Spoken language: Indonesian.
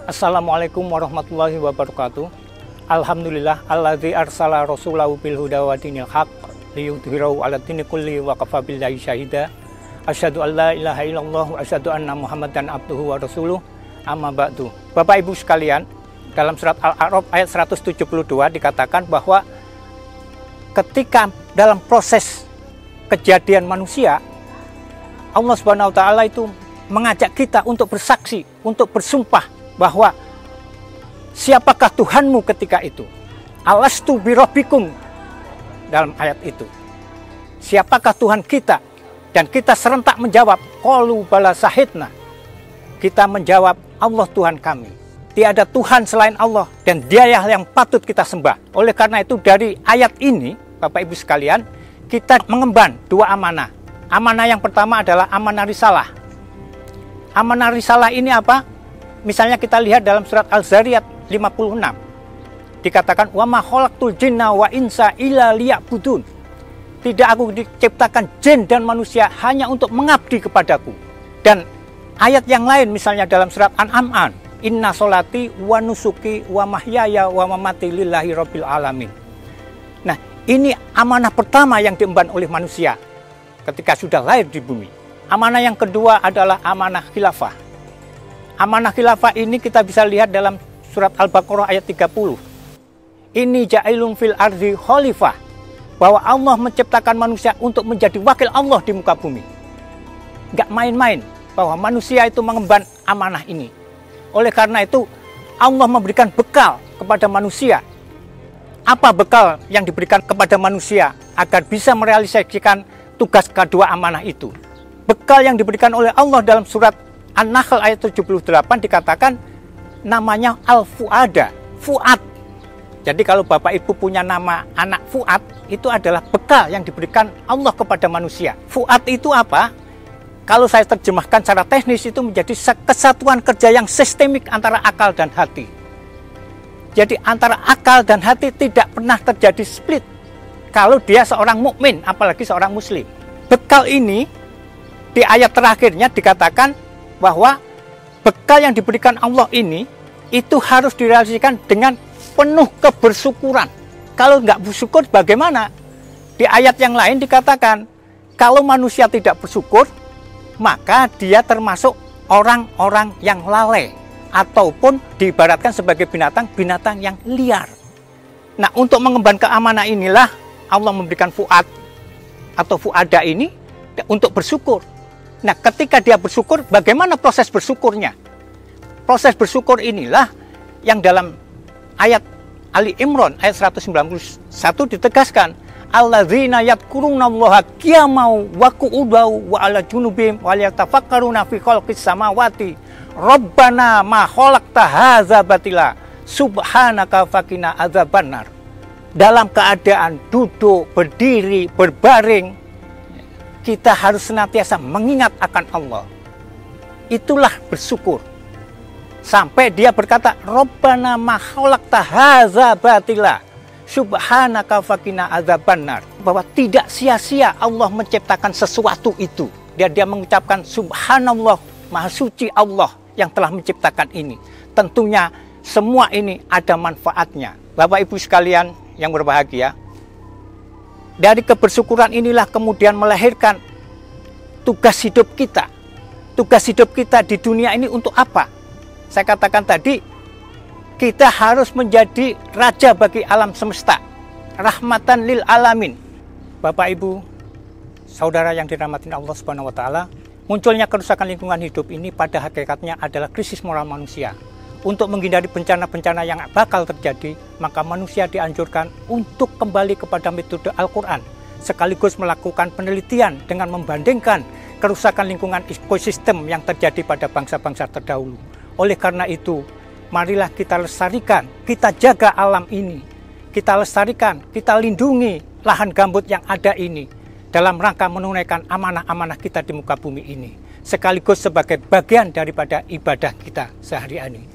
Assalamualaikum warahmatullahi wabarakatuh. Alhamdulillah allazi arsala rasulahu bil huda wa dinil haq liyudhhirahu 'ala dini kulli wa kafa billahi syahida. Asyhadu an la ilaha illallah wa asyhadu anna Muhammadan abduhu wa rasuluh. Amma ba'du. Bapak Ibu sekalian, dalam surat Al-A'raf ayat 172 dikatakan bahwa ketika dalam proses kejadian manusia, Allah Subhanahu wa taala itu mengajak kita untuk bersaksi, untuk bersumpah bahwa siapakah Tuhanmu ketika itu? Alastu birabbikum, dalam ayat itu. Siapakah Tuhan kita? Dan kita serentak menjawab, qalu bala syahidna. Kita menjawab, Allah Tuhan kami. Tiada Tuhan selain Allah dan Dialah yang patut kita sembah. Oleh karena itu dari ayat ini, Bapak Ibu sekalian, kita mengemban dua amanah. Amanah yang pertama adalah amanah risalah. Amanah risalah ini apa? Misalnya kita lihat dalam surat Al-Zariyat 56. Dikatakan, wa ma khalaqtul jinna wa insa illa liya'budun. Tidak aku diciptakan jin dan manusia hanya untuk mengabdi kepadaku. Dan ayat yang lain misalnya dalam surat An-An'am, inna sholati wa nusuki wa mahyaya wa mamati lillahi rabbil alamin. Nah, ini amanah pertama yang diemban oleh manusia ketika sudah lahir di bumi. Amanah yang kedua adalah amanah khilafah. Amanah khilafah ini kita bisa lihat dalam surat Al-Baqarah ayat 30. Ini ja'ilun fil ardi khalifah. Bahwa Allah menciptakan manusia untuk menjadi wakil Allah di muka bumi. Nggak main-main bahwa manusia itu mengemban amanah ini. Oleh karena itu Allah memberikan bekal kepada manusia. Apa bekal yang diberikan kepada manusia agar bisa merealisasikan tugas kedua amanah itu? Bekal yang diberikan oleh Allah dalam surat An-Nahl ayat 78 dikatakan namanya Al-Fu'ada, Fu'ad. Jadi kalau Bapak Ibu punya nama anak Fu'ad, itu adalah bekal yang diberikan Allah kepada manusia. Fu'ad itu apa? Kalau saya terjemahkan secara teknis itu menjadi kesatuan kerja yang sistemik antara akal dan hati. Jadi antara akal dan hati tidak pernah terjadi split kalau dia seorang mukmin, apalagi seorang muslim. Bekal ini di ayat terakhirnya dikatakan bahwa bekal yang diberikan Allah ini itu harus direalisasikan dengan penuh kebersyukuran. Kalau nggak bersyukur bagaimana? Di ayat yang lain dikatakan kalau manusia tidak bersyukur maka dia termasuk orang-orang yang lalai ataupun diibaratkan sebagai binatang-binatang yang liar. Nah, untuk mengemban keamanah inilah Allah memberikan fuad atau fuada ini untuk bersyukur. Nah, ketika dia bersyukur, bagaimana proses bersyukurnya? Proses bersyukur inilah yang dalam ayat Ali Imran ayat 191 ditegaskan, alladzina yadhkurunallaha qiyaman wa qu'udan wa 'ala junubihim wa yatafakkaruna fi khalqis samawati rabbana ma khalaqta hadza batila subhanaka faqina adzabannar. Dalam keadaan duduk, berdiri, berbaring, kita harus senantiasa mengingat akan Allah. Itulah bersyukur. Sampai dia berkata, Rabbana ma khalaqta hadza batila subhanaka faqina adzabannar. Bahwa tidak sia-sia Allah menciptakan sesuatu itu. Dia mengucapkan subhanallah, maha suci Allah yang telah menciptakan ini. Tentunya semua ini ada manfaatnya. Bapak Ibu sekalian yang berbahagia, dari kebersyukuran inilah kemudian melahirkan tugas hidup kita. Tugas hidup kita di dunia ini untuk apa? Saya katakan tadi, kita harus menjadi raja bagi alam semesta. Rahmatan lil alamin. Bapak Ibu, saudara yang dirahmati Allah Subhanahu wa taala, munculnya kerusakan lingkungan hidup ini pada hakikatnya adalah krisis moral manusia. Untuk menghindari bencana-bencana yang bakal terjadi, maka manusia dianjurkan untuk kembali kepada metode Al-Quran, sekaligus melakukan penelitian dengan membandingkan kerusakan lingkungan ekosistem yang terjadi pada bangsa-bangsa terdahulu. Oleh karena itu, marilah kita lestarikan, kita jaga alam ini, kita lestarikan, kita lindungi lahan gambut yang ada ini, dalam rangka menunaikan amanah-amanah kita di muka bumi ini, sekaligus sebagai bagian daripada ibadah kita sehari-hari.